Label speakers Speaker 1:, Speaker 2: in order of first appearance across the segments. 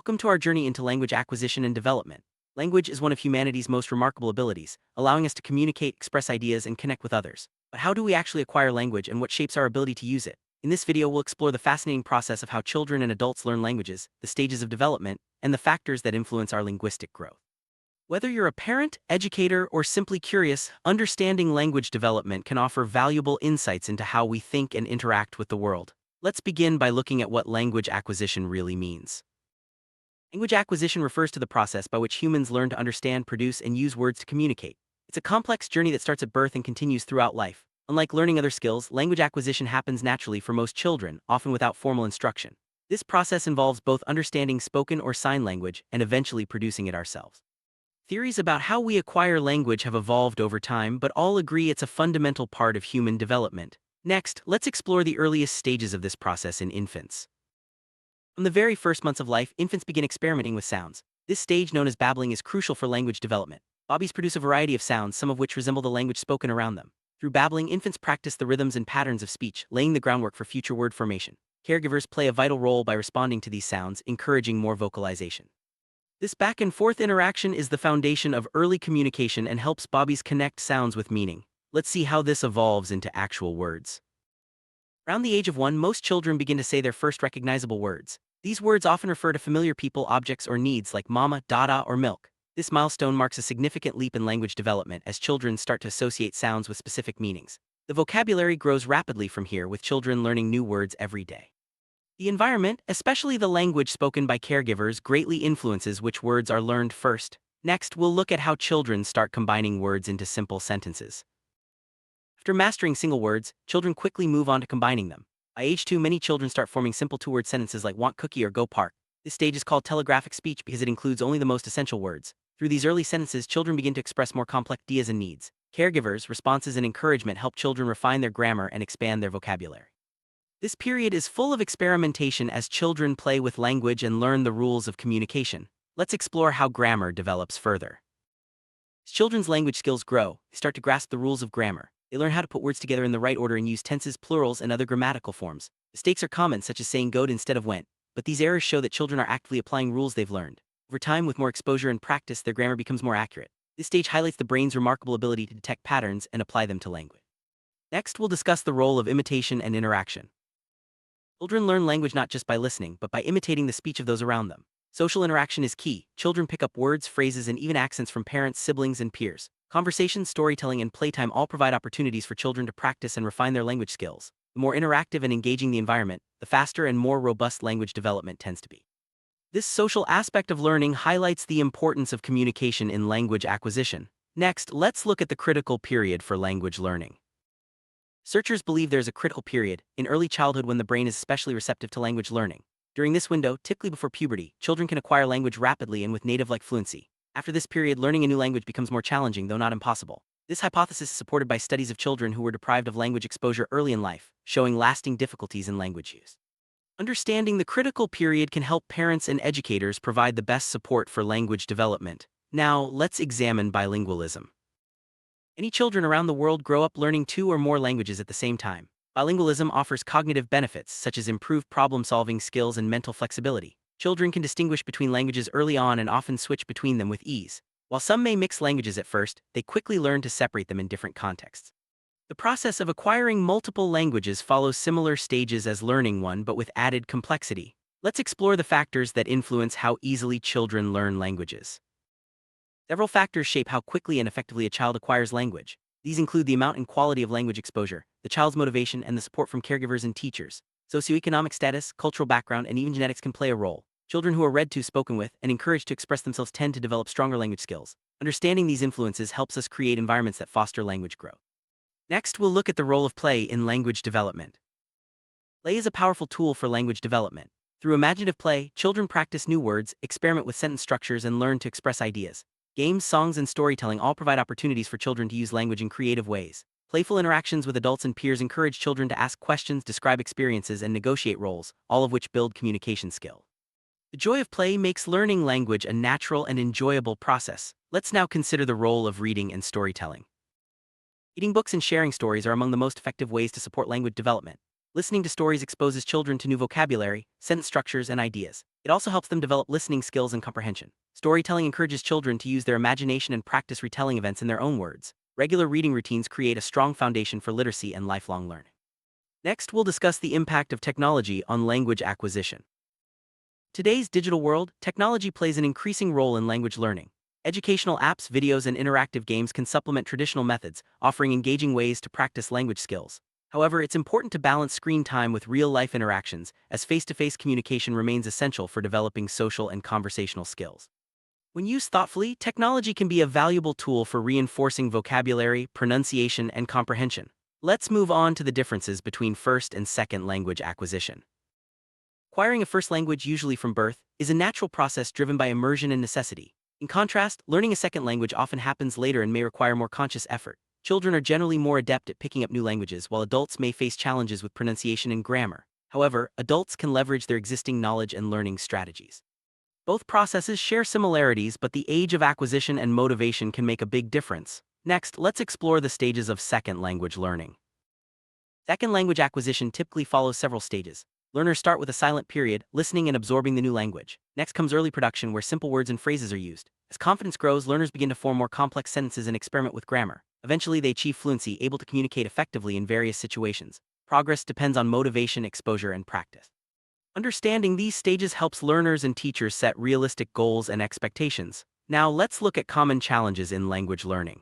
Speaker 1: Welcome to our journey into language acquisition and development. Language is one of humanity's most remarkable abilities, allowing us to communicate, express ideas, and connect with others. But how do we actually acquire language and what shapes our ability to use it? In this video, we'll explore the fascinating process of how children and adults learn languages, the stages of development, and the factors that influence our linguistic growth. Whether you're a parent, educator, or simply curious, understanding language development can offer valuable insights into how we think and interact with the world. Let's begin by looking at what language acquisition really means. Language acquisition refers to the process by which humans learn to understand, produce, and use words to communicate. It's a complex journey that starts at birth and continues throughout life. Unlike learning other skills, language acquisition happens naturally for most children, often without formal instruction. This process involves both understanding spoken or sign language and eventually producing it ourselves. Theories about how we acquire language have evolved over time, but all agree it's a fundamental part of human development. Next, let's explore the earliest stages of this process in infants. From the very first months of life, infants begin experimenting with sounds. This stage, known as babbling, is crucial for language development. Babies produce a variety of sounds, some of which resemble the language spoken around them. Through babbling, infants practice the rhythms and patterns of speech, laying the groundwork for future word formation. Caregivers play a vital role by responding to these sounds, encouraging more vocalization. This back-and-forth interaction is the foundation of early communication and helps babies connect sounds with meaning. Let's see how this evolves into actual words. Around the age of 1, most children begin to say their first recognizable words. These words often refer to familiar people, objects, or needs like mama, dada, or milk. This milestone marks a significant leap in language development as children start to associate sounds with specific meanings. The vocabulary grows rapidly from here, with children learning new words every day. The environment, especially the language spoken by caregivers, greatly influences which words are learned first. Next, we'll look at how children start combining words into simple sentences. After mastering single words, children quickly move on to combining them. By age 2, many children start forming simple two-word sentences like want cookie or go park. This stage is called telegraphic speech because it includes only the most essential words. Through these early sentences, children begin to express more complex ideas and needs. Caregivers' responses and encouragement help children refine their grammar and expand their vocabulary. This period is full of experimentation as children play with language and learn the rules of communication. Let's explore how grammar develops further. As children's language skills grow, they start to grasp the rules of grammar. They learn how to put words together in the right order and use tenses, plurals, and other grammatical forms. Mistakes are common, such as saying goed instead of went, but these errors show that children are actively applying rules they've learned. Over time, with more exposure and practice, their grammar becomes more accurate. This stage highlights the brain's remarkable ability to detect patterns and apply them to language. Next, we'll discuss the role of imitation and interaction. Children learn language not just by listening, but by imitating the speech of those around them. Social interaction is key. Children pick up words, phrases, and even accents from parents, siblings, and peers. Conversation, storytelling, and playtime all provide opportunities for children to practice and refine their language skills. The more interactive and engaging the environment, the faster and more robust language development tends to be. This social aspect of learning highlights the importance of communication in language acquisition. Next, let's look at the critical period for language learning. Researchers believe there is a critical period in early childhood when the brain is especially receptive to language learning. During this window, typically before puberty, children can acquire language rapidly and with native-like fluency. After this period, learning a new language becomes more challenging, though not impossible. This hypothesis is supported by studies of children who were deprived of language exposure early in life, showing lasting difficulties in language use. Understanding the critical period can help parents and educators provide the best support for language development. Now, let's examine bilingualism. Many children around the world grow up learning 2 or more languages at the same time. Bilingualism offers cognitive benefits such as improved problem-solving skills and mental flexibility. Children can distinguish between languages early on and often switch between them with ease. While some may mix languages at first, they quickly learn to separate them in different contexts. The process of acquiring multiple languages follows similar stages as learning one, but with added complexity. Let's explore the factors that influence how easily children learn languages. Several factors shape how quickly and effectively a child acquires language. These include the amount and quality of language exposure, the child's motivation, and the support from caregivers and teachers. Socioeconomic status, cultural background, and even genetics can play a role. Children who are read to, spoken with, and encouraged to express themselves tend to develop stronger language skills. Understanding these influences helps us create environments that foster language growth. Next, we'll look at the role of play in language development. Play is a powerful tool for language development. Through imaginative play, children practice new words, experiment with sentence structures, and learn to express ideas. Games, songs, and storytelling all provide opportunities for children to use language in creative ways. Playful interactions with adults and peers encourage children to ask questions, describe experiences, and negotiate roles, all of which build communication skill. The joy of play makes learning language a natural and enjoyable process. Let's now consider the role of reading and storytelling. Reading books and sharing stories are among the most effective ways to support language development. Listening to stories exposes children to new vocabulary, sentence structures, and ideas. It also helps them develop listening skills and comprehension. Storytelling encourages children to use their imagination and practice retelling events in their own words. Regular reading routines create a strong foundation for literacy and lifelong learning. Next, we'll discuss the impact of technology on language acquisition. Today's digital world, technology plays an increasing role in language learning. Educational apps, videos, and interactive games can supplement traditional methods, offering engaging ways to practice language skills. However, it's important to balance screen time with real-life interactions, as face-to-face communication remains essential for developing social and conversational skills. When used thoughtfully, technology can be a valuable tool for reinforcing vocabulary, pronunciation, and comprehension. Let's move on to the differences between first and second language acquisition. Acquiring a first language, usually from birth, is a natural process driven by immersion and necessity. In contrast, learning a second language often happens later and may require more conscious effort. Children are generally more adept at picking up new languages, while adults may face challenges with pronunciation and grammar. However, adults can leverage their existing knowledge and learning strategies. Both processes share similarities, but the age of acquisition and motivation can make a big difference. Next, let's explore the stages of second language learning. Second language acquisition typically follows several stages. Learners start with a silent period, listening and absorbing the new language. Next comes early production, where simple words and phrases are used. As confidence grows, learners begin to form more complex sentences and experiment with grammar. Eventually, they achieve fluency, able to communicate effectively in various situations. Progress depends on motivation, exposure, and practice. Understanding these stages helps learners and teachers set realistic goals and expectations. Now, let's look at common challenges in language learning.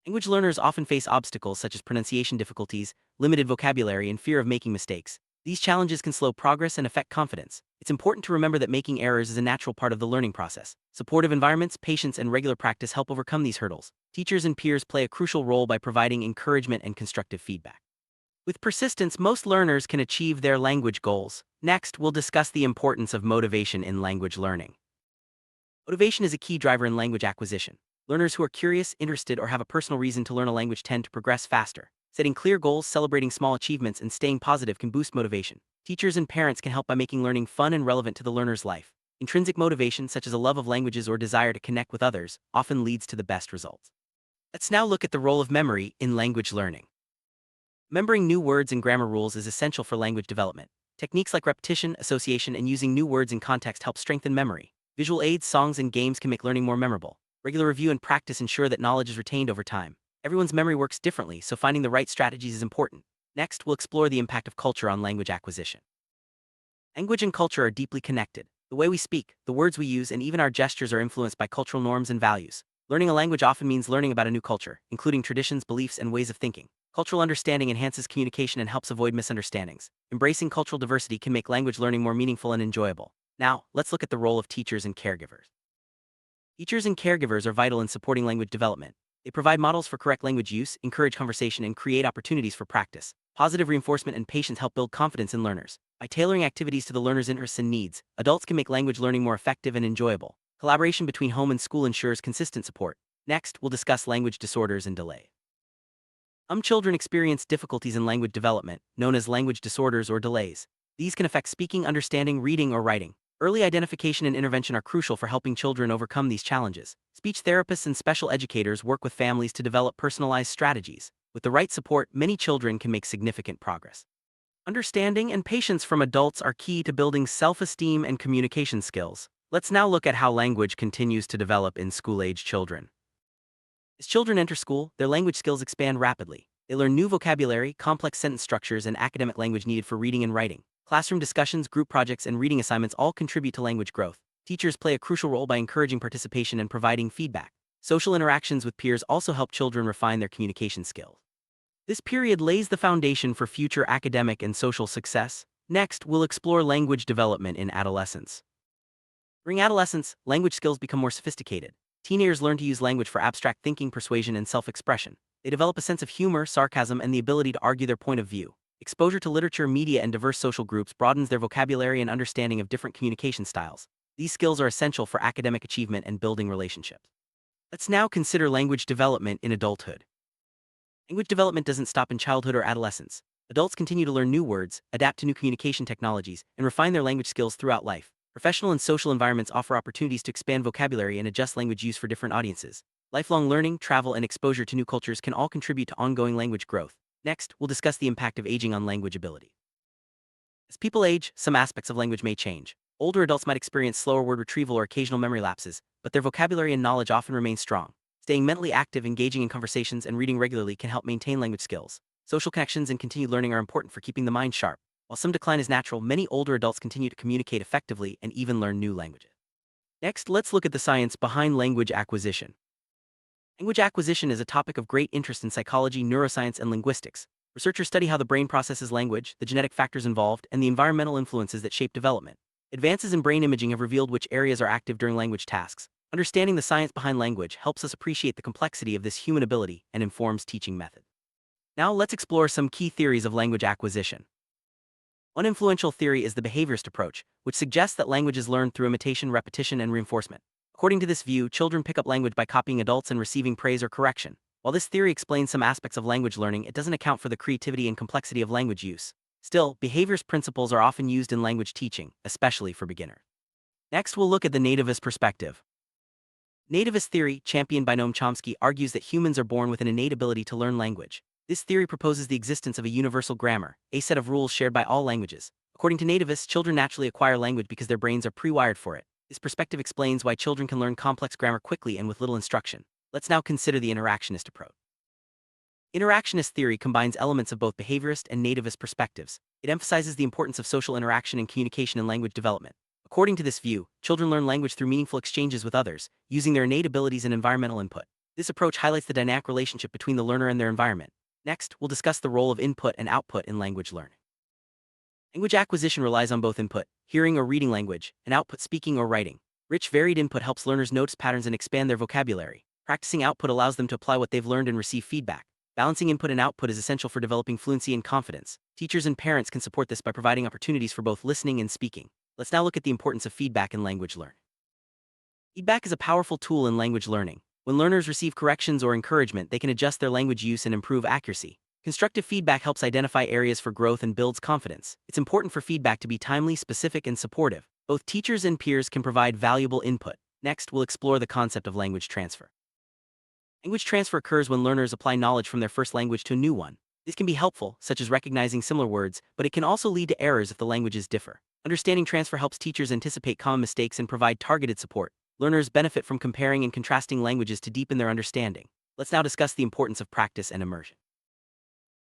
Speaker 1: Language learners often face obstacles such as pronunciation difficulties, limited vocabulary, and fear of making mistakes. These challenges can slow progress and affect confidence. It's important to remember that making errors is a natural part of the learning process. Supportive environments, patience, and regular practice help overcome these hurdles. Teachers and peers play a crucial role by providing encouragement and constructive feedback. With persistence, most learners can achieve their language goals. Next, we'll discuss the importance of motivation in language learning. Motivation is a key driver in language acquisition. Learners who are curious, interested, or have a personal reason to learn a language tend to progress faster. Setting clear goals, celebrating small achievements, and staying positive can boost motivation. Teachers and parents can help by making learning fun and relevant to the learner's life. Intrinsic motivation, such as a love of languages or desire to connect with others, often leads to the best results. Let's now look at the role of memory in language learning. Remembering new words and grammar rules is essential for language development. Techniques like repetition, association, and using new words in context help strengthen memory. Visual aids, songs, and games can make learning more memorable. Regular review and practice ensure that knowledge is retained over time. Everyone's memory works differently, so finding the right strategies is important. Next, we'll explore the impact of culture on language acquisition. Language and culture are deeply connected. The way we speak, the words we use, and even our gestures are influenced by cultural norms and values. Learning a language often means learning about a new culture, including traditions, beliefs, and ways of thinking. Cultural understanding enhances communication and helps avoid misunderstandings. Embracing cultural diversity can make language learning more meaningful and enjoyable. Now, let's look at the role of teachers and caregivers. Teachers and caregivers are vital in supporting language development. They provide models for correct language use, encourage conversation, and create opportunities for practice. Positive reinforcement and patience help build confidence in learners. By tailoring activities to the learner's interests and needs, adults can make language learning more effective and enjoyable. Collaboration between home and school ensures consistent support. Next, we'll discuss language disorders and delay. Some children experience difficulties in language development, known as language disorders or delays. These can affect speaking, understanding, reading, or writing. Early identification and intervention are crucial for helping children overcome these challenges. Speech therapists and special educators work with families to develop personalized strategies. With the right support, many children can make significant progress. Understanding and patience from adults are key to building self-esteem and communication skills. Let's now look at how language continues to develop in school-age children. As children enter school, their language skills expand rapidly. They learn new vocabulary, complex sentence structures, and academic language needed for reading and writing. Classroom discussions, group projects, and reading assignments all contribute to language growth. Teachers play a crucial role by encouraging participation and providing feedback. Social interactions with peers also help children refine their communication skills. This period lays the foundation for future academic and social success. Next, we'll explore language development in adolescence. During adolescence, language skills become more sophisticated. Teenagers learn to use language for abstract thinking, persuasion, and self-expression. They develop a sense of humor, sarcasm, and the ability to argue their point of view. Exposure to literature, media, and diverse social groups broadens their vocabulary and understanding of different communication styles. These skills are essential for academic achievement and building relationships. Let's now consider language development in adulthood. Language development doesn't stop in childhood or adolescence. Adults continue to learn new words, adapt to new communication technologies, and refine their language skills throughout life. Professional and social environments offer opportunities to expand vocabulary and adjust language use for different audiences. Lifelong learning, travel, and exposure to new cultures can all contribute to ongoing language growth. Next, we'll discuss the impact of aging on language ability. As people age, some aspects of language may change. Older adults might experience slower word retrieval or occasional memory lapses, but their vocabulary and knowledge often remain strong. Staying mentally active, engaging in conversations, and reading regularly can help maintain language skills. Social connections and continued learning are important for keeping the mind sharp. While some decline is natural, many older adults continue to communicate effectively and even learn new languages. Next, let's look at the science behind language acquisition. Language acquisition is a topic of great interest in psychology, neuroscience, and linguistics. Researchers study how the brain processes language, the genetic factors involved, and the environmental influences that shape development. Advances in brain imaging have revealed which areas are active during language tasks. Understanding the science behind language helps us appreciate the complexity of this human ability and informs teaching methods. Now let's explore some key theories of language acquisition. One influential theory is the behaviorist approach, which suggests that language is learned through imitation, repetition, and reinforcement. According to this view, children pick up language by copying adults and receiving praise or correction. While this theory explains some aspects of language learning, it doesn't account for the creativity and complexity of language use. Still, behaviorist principles are often used in language teaching, especially for beginners. Next, we'll look at the nativist perspective. Nativist theory, championed by Noam Chomsky, argues that humans are born with an innate ability to learn language. This theory proposes the existence of a universal grammar, a set of rules shared by all languages. According to nativists, children naturally acquire language because their brains are pre-wired for it. This perspective explains why children can learn complex grammar quickly and with little instruction. Let's now consider the interactionist approach. Interactionist theory combines elements of both behaviorist and nativist perspectives. It emphasizes the importance of social interaction and communication in language development. According to this view, children learn language through meaningful exchanges with others, using their innate abilities and environmental input. This approach highlights the dynamic relationship between the learner and their environment. Next, we'll discuss the role of input and output in language learning. Language acquisition relies on both input, hearing or reading language, and output, speaking or writing. Rich, varied input helps learners notice patterns and expand their vocabulary. Practicing output allows them to apply what they've learned and receive feedback. Balancing input and output is essential for developing fluency and confidence. Teachers and parents can support this by providing opportunities for both listening and speaking. Let's now look at the importance of feedback in language learning. Feedback is a powerful tool in language learning. When learners receive corrections or encouragement, they can adjust their language use and improve accuracy. Constructive feedback helps identify areas for growth and builds confidence. It's important for feedback to be timely, specific, and supportive. Both teachers and peers can provide valuable input. Next, we'll explore the concept of language transfer. Language transfer occurs when learners apply knowledge from their first language to a new one. This can be helpful, such as recognizing similar words, but it can also lead to errors if the languages differ. Understanding transfer helps teachers anticipate common mistakes and provide targeted support. Learners benefit from comparing and contrasting languages to deepen their understanding. Let's now discuss the importance of practice and immersion.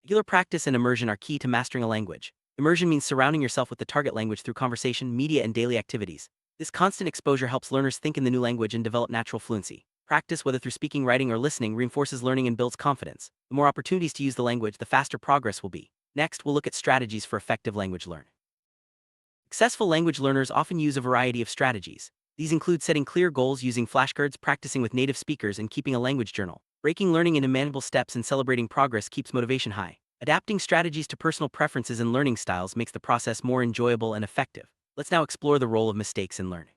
Speaker 1: Regular practice and immersion are key to mastering a language. Immersion means surrounding yourself with the target language through conversation, media, and daily activities. This constant exposure helps learners think in the new language and develop natural fluency. Practice, whether through speaking, writing, or listening, reinforces learning and builds confidence. The more opportunities to use the language, the faster progress will be. Next, we'll look at strategies for effective language learning. Successful language learners often use a variety of strategies. These include setting clear goals, using flashcards, practicing with native speakers, and keeping a language journal. Breaking learning into manageable steps and celebrating progress keeps motivation high. Adapting strategies to personal preferences and learning styles makes the process more enjoyable and effective. Let's now explore the role of mistakes in learning.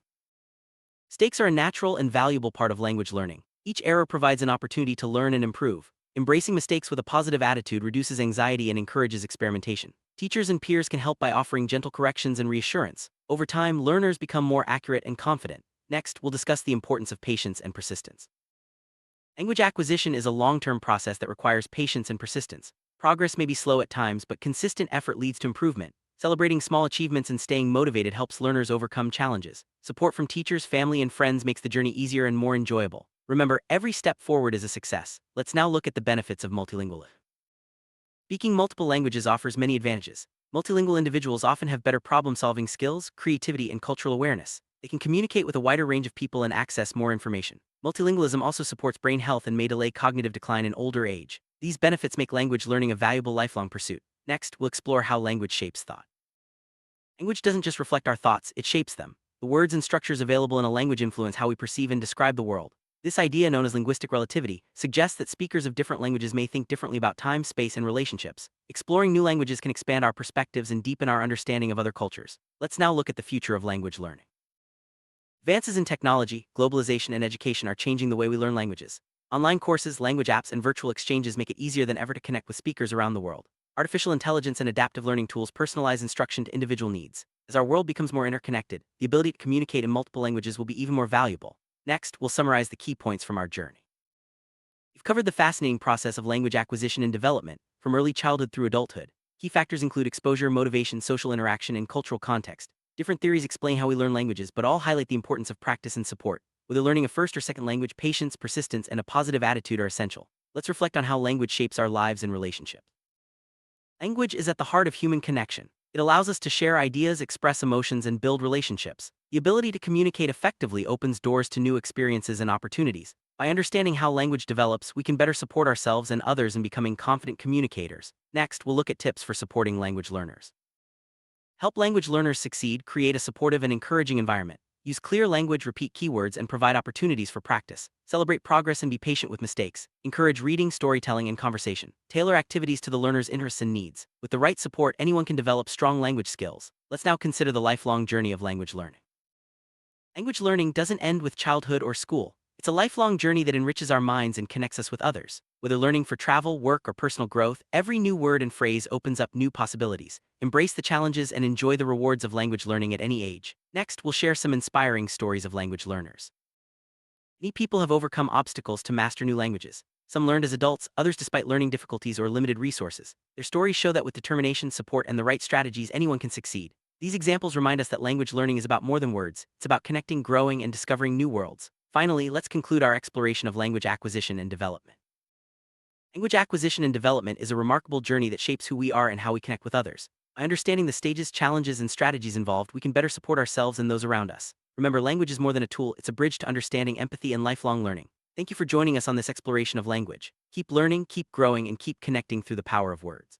Speaker 1: Mistakes are a natural and valuable part of language learning. Each error provides an opportunity to learn and improve. Embracing mistakes with a positive attitude reduces anxiety and encourages experimentation. Teachers and peers can help by offering gentle corrections and reassurance. Over time, learners become more accurate and confident. Next, we'll discuss the importance of patience and persistence. Language acquisition is a long-term process that requires patience and persistence. Progress may be slow at times, but consistent effort leads to improvement. Celebrating small achievements and staying motivated helps learners overcome challenges. Support from teachers, family, and friends makes the journey easier and more enjoyable. Remember, every step forward is a success. Let's now look at the benefits of multilingualism. Speaking multiple languages offers many advantages. Multilingual individuals often have better problem-solving skills, creativity, and cultural awareness. They can communicate with a wider range of people and access more information. Multilingualism also supports brain health and may delay cognitive decline in older age. These benefits make language learning a valuable lifelong pursuit. Next, we'll explore how language shapes thought. Language doesn't just reflect our thoughts, it shapes them. The words and structures available in a language influence how we perceive and describe the world. This idea, known as linguistic relativity, suggests that speakers of different languages may think differently about time, space, and relationships. Exploring new languages can expand our perspectives and deepen our understanding of other cultures. Let's now look at the future of language learning. Advances in technology, globalization, and education are changing the way we learn languages. Online courses, language apps, and virtual exchanges make it easier than ever to connect with speakers around the world. Artificial intelligence and adaptive learning tools personalize instruction to individual needs. As our world becomes more interconnected, the ability to communicate in multiple languages will be even more valuable. Next, we'll summarize the key points from our journey. We've covered the fascinating process of language acquisition and development, from early childhood through adulthood. Key factors include exposure, motivation, social interaction, and cultural context. Different theories explain how we learn languages, but all highlight the importance of practice and support. Whether learning a first or second language, patience, persistence, and a positive attitude are essential. Let's reflect on how language shapes our lives and relationships. Language is at the heart of human connection. It allows us to share ideas, express emotions, and build relationships. The ability to communicate effectively opens doors to new experiences and opportunities. By understanding how language develops, we can better support ourselves and others in becoming confident communicators. Next, we'll look at tips for supporting language learners. Help language learners succeed, create a supportive and encouraging environment. Use clear language, repeat keywords, and provide opportunities for practice. Celebrate progress and be patient with mistakes. Encourage reading, storytelling, and conversation. Tailor activities to the learner's interests and needs. With the right support, anyone can develop strong language skills. Let's now consider the lifelong journey of language learning. Language learning doesn't end with childhood or school. It's a lifelong journey that enriches our minds and connects us with others. Whether learning for travel, work, or personal growth, every new word and phrase opens up new possibilities. Embrace the challenges and enjoy the rewards of language learning at any age. Next, we'll share some inspiring stories of language learners. Many people have overcome obstacles to master new languages. Some learned as adults, others despite learning difficulties or limited resources. Their stories show that with determination, support, and the right strategies, anyone can succeed. These examples remind us that language learning is about more than words. It's about connecting, growing, and discovering new worlds. Finally, let's conclude our exploration of language acquisition and development. Language acquisition and development is a remarkable journey that shapes who we are and how we connect with others. By understanding the stages, challenges, and strategies involved, we can better support ourselves and those around us. Remember, language is more than a tool, it's a bridge to understanding, empathy, and lifelong learning. Thank you for joining us on this exploration of language. Keep learning, keep growing, and keep connecting through the power of words.